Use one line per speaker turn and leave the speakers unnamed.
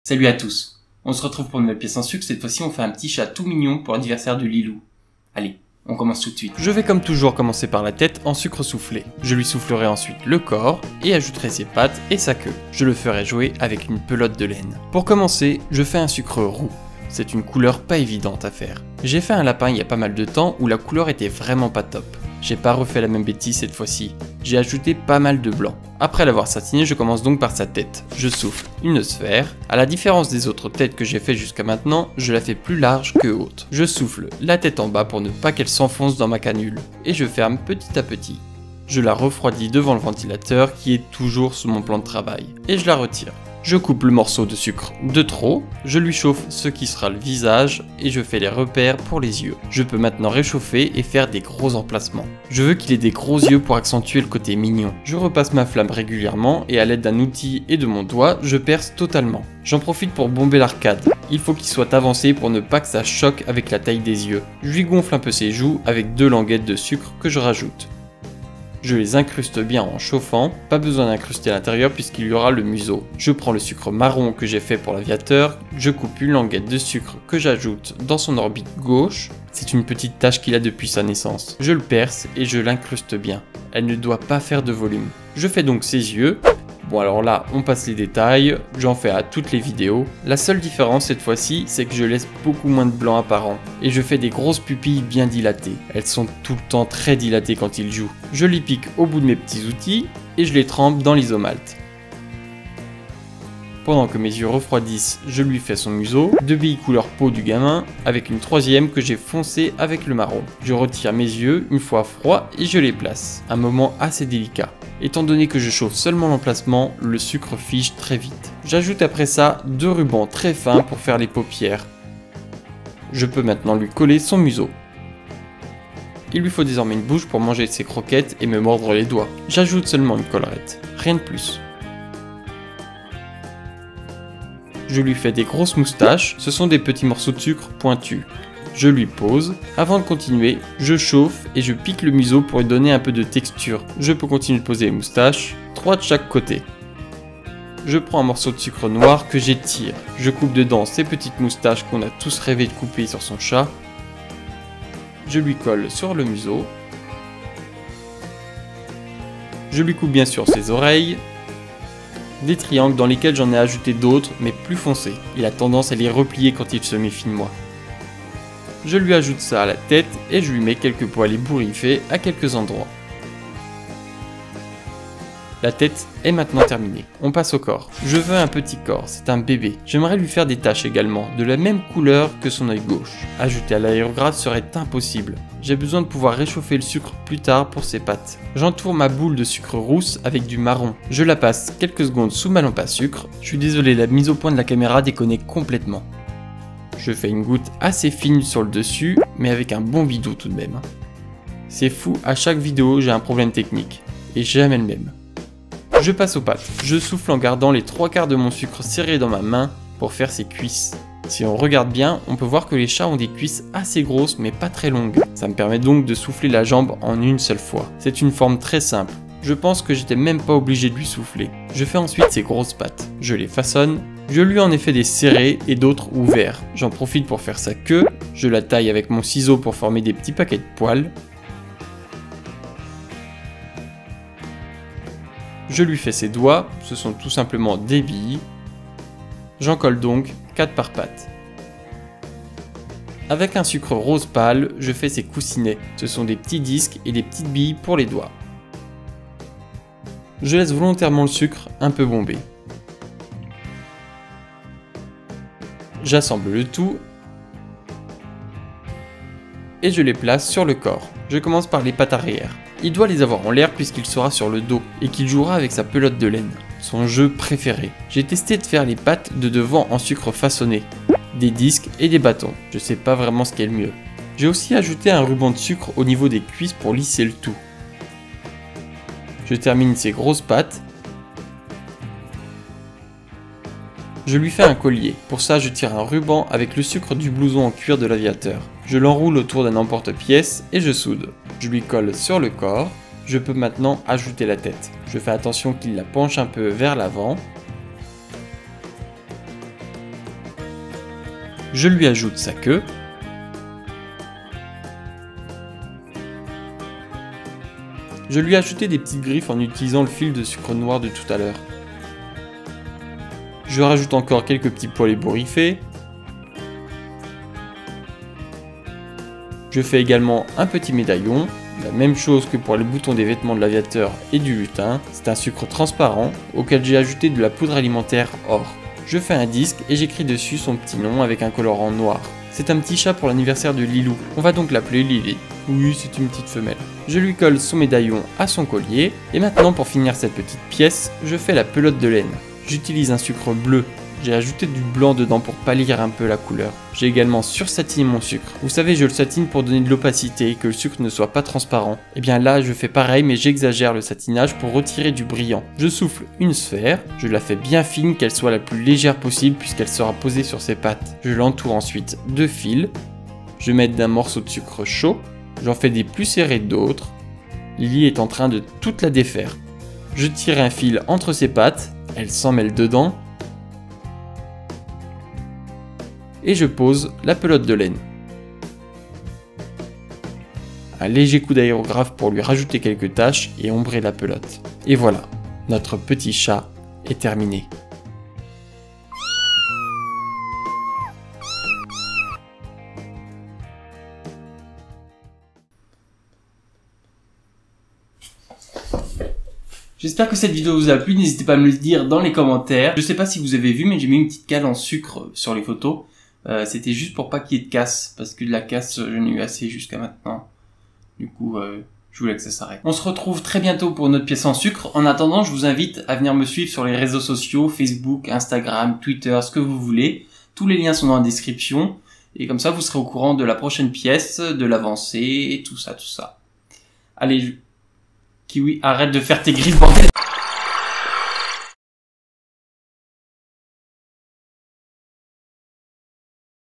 Salut à tous, on se retrouve pour une nouvelle pièce en sucre, cette fois-ci on fait un petit chat tout mignon pour l'anniversaire de Lilou. Allez, on commence tout de suite.
Je vais comme toujours commencer par la tête en sucre soufflé. Je lui soufflerai ensuite le corps et ajouterai ses pattes et sa queue. Je le ferai jouer avec une pelote de laine. Pour commencer, je fais un sucre roux. C'est une couleur pas évidente à faire. J'ai fait un lapin il y a pas mal de temps où la couleur était vraiment pas top. J'ai pas refait la même bêtise cette fois-ci. J'ai ajouté pas mal de blanc. Après l'avoir satiné, je commence donc par sa tête. Je souffle une sphère. À la différence des autres têtes que j'ai fait jusqu'à maintenant, je la fais plus large que haute. Je souffle la tête en bas pour ne pas qu'elle s'enfonce dans ma canule. Et je ferme petit à petit. Je la refroidis devant le ventilateur qui est toujours sous mon plan de travail. Et je la retire. Je coupe le morceau de sucre de trop, je lui chauffe ce qui sera le visage et je fais les repères pour les yeux. Je peux maintenant réchauffer et faire des gros emplacements. Je veux qu'il ait des gros yeux pour accentuer le côté mignon. Je repasse ma flamme régulièrement et à l'aide d'un outil et de mon doigt, je perce totalement. J'en profite pour bomber l'arcade. Il faut qu'il soit avancé pour ne pas que ça choque avec la taille des yeux. Je lui gonfle un peu ses joues avec 2 languettes de sucre que je rajoute. Je les incruste bien en chauffant, pas besoin d'incruster à l'intérieur puisqu'il y aura le museau. Je prends le sucre marron que j'ai fait pour l'aviateur, je coupe une languette de sucre que j'ajoute dans son orbite gauche. C'est une petite tache qu'il a depuis sa naissance. Je le perce et je l'incruste bien. Elle ne doit pas faire de volume. Je fais donc ses yeux. Bon alors là, on passe les détails, j'en fais à toutes les vidéos. La seule différence cette fois-ci, c'est que je laisse beaucoup moins de blanc apparent. Et je fais des grosses pupilles bien dilatées. Elles sont tout le temps très dilatées quand il joue. Je les pique au bout de mes petits outils et je les trempe dans l'isomalte. Pendant que mes yeux refroidissent, je lui fais son museau, 2 billes couleur peau du gamin, avec une troisième que j'ai foncée avec le marron. Je retire mes yeux une fois froids et je les place. Un moment assez délicat. Étant donné que je chauffe seulement l'emplacement, le sucre fige très vite. J'ajoute après ça 2 rubans très fins pour faire les paupières. Je peux maintenant lui coller son museau. Il lui faut désormais une bouche pour manger ses croquettes et me mordre les doigts. J'ajoute seulement une collerette, rien de plus. Je lui fais des grosses moustaches, ce sont des petits morceaux de sucre pointus. Je lui pose. Avant de continuer, je chauffe et je pique le museau pour lui donner un peu de texture. Je peux continuer de poser les moustaches, 3 de chaque côté. Je prends un morceau de sucre noir que j'étire. Je coupe dedans ces petites moustaches qu'on a tous rêvé de couper sur son chat. Je lui colle sur le museau. Je lui coupe bien sûr ses oreilles. Des triangles dans lesquels j'en ai ajouté d'autres mais plus foncés. Il a tendance à les replier quand il se méfie de moi. Je lui ajoute ça à la tête et je lui mets quelques poils ébouriffés à quelques endroits. La tête est maintenant terminée. On passe au corps. Je veux un petit corps, c'est un bébé. J'aimerais lui faire des taches également, de la même couleur que son œil gauche. Ajouter à l'aérographe serait impossible. J'ai besoin de pouvoir réchauffer le sucre plus tard pour ses pattes. J'entoure ma boule de sucre rousse avec du marron. Je la passe quelques secondes sous ma lampe à sucre. Je suis désolé, la mise au point de la caméra déconne complètement. Je fais une goutte assez fine sur le dessus, mais avec un bon bidou tout de même. C'est fou, à chaque vidéo j'ai un problème technique, et jamais le même. Je passe aux pattes. Je souffle en gardant les 3/4 de mon sucre serré dans ma main pour faire ses cuisses. Si on regarde bien, on peut voir que les chats ont des cuisses assez grosses mais pas très longues. Ça me permet donc de souffler la jambe en une seule fois. C'est une forme très simple. Je pense que j'étais même pas obligé de lui souffler. Je fais ensuite ses grosses pattes. Je les façonne. Je lui en ai fait des serrés et d'autres ouverts. J'en profite pour faire sa queue. Je la taille avec mon ciseau pour former des petits paquets de poils. Je lui fais ses doigts, ce sont tout simplement des billes. J'en colle donc 4 par patte. Avec un sucre rose pâle, je fais ses coussinets. Ce sont des petits disques et des petites billes pour les doigts. Je laisse volontairement le sucre un peu bombé. J'assemble le tout et je les place sur le corps. Je commence par les pattes arrière. Il doit les avoir en l'air puisqu'il sera sur le dos et qu'il jouera avec sa pelote de laine, son jeu préféré. J'ai testé de faire les pattes de devant en sucre façonné, des disques et des bâtons. Je sais pas vraiment ce qui est le mieux. J'ai aussi ajouté un ruban de sucre au niveau des cuisses pour lisser le tout. Je termine ses grosses pattes. Je lui fais un collier. Pour ça, je tire un ruban avec le sucre du blouson en cuir de l'aviateur. Je l'enroule autour d'un emporte-pièce et je soude. Je lui colle sur le corps. Je peux maintenant ajouter la tête. Je fais attention qu'il la penche un peu vers l'avant. Je lui ajoute sa queue. Je lui ai ajouté des petites griffes en utilisant le fil de sucre noir de tout à l'heure. Je rajoute encore quelques petits poils ébouriffés. Je fais également un petit médaillon, la même chose que pour les boutons des vêtements de l'aviateur et du lutin. C'est un sucre transparent auquel j'ai ajouté de la poudre alimentaire or. Je fais un disque et j'écris dessus son petit nom avec un colorant noir. C'est un petit chat pour l'anniversaire de Lilou. On va donc l'appeler Lily. Oui, c'est une petite femelle. Je lui colle son médaillon à son collier. Et maintenant, pour finir cette petite pièce, je fais la pelote de laine. J'utilise un sucre bleu. J'ai ajouté du blanc dedans pour pâlir un peu la couleur. J'ai également sursatiné mon sucre. Vous savez, je le satine pour donner de l'opacité et que le sucre ne soit pas transparent. Et bien là, je fais pareil, mais j'exagère le satinage pour retirer du brillant. Je souffle une sphère, je la fais bien fine, qu'elle soit la plus légère possible puisqu'elle sera posée sur ses pattes. Je l'entoure ensuite de fils. Je mets d'un morceau de sucre chaud. J'en fais des plus serrés d'autres. Lily est en train de toute la défaire. Je tire un fil entre ses pattes, elle s'en mêle dedans. Et je pose la pelote de laine. Un léger coup d'aérographe pour lui rajouter quelques taches et ombrer la pelote. Et voilà, notre petit chat est terminé.
J'espère que cette vidéo vous a plu, n'hésitez pas à me le dire dans les commentaires. Je sais pas si vous avez vu, mais j'ai mis une petite cale en sucre sur les photos. C'était juste pour pas qu'il y ait de casse, parce que de la casse, j'en ai eu assez jusqu'à maintenant. Du coup, je voulais que ça s'arrête. On se retrouve très bientôt pour notre pièce en sucre. En attendant, je vous invite à venir me suivre sur les réseaux sociaux, Facebook, Instagram, Twitter, ce que vous voulez. Tous les liens sont dans la description. Et comme ça, vous serez au courant de la prochaine pièce, de l'avancée, et tout ça, tout ça. Allez, Kiwi, arrête de faire tes griffes, bordel.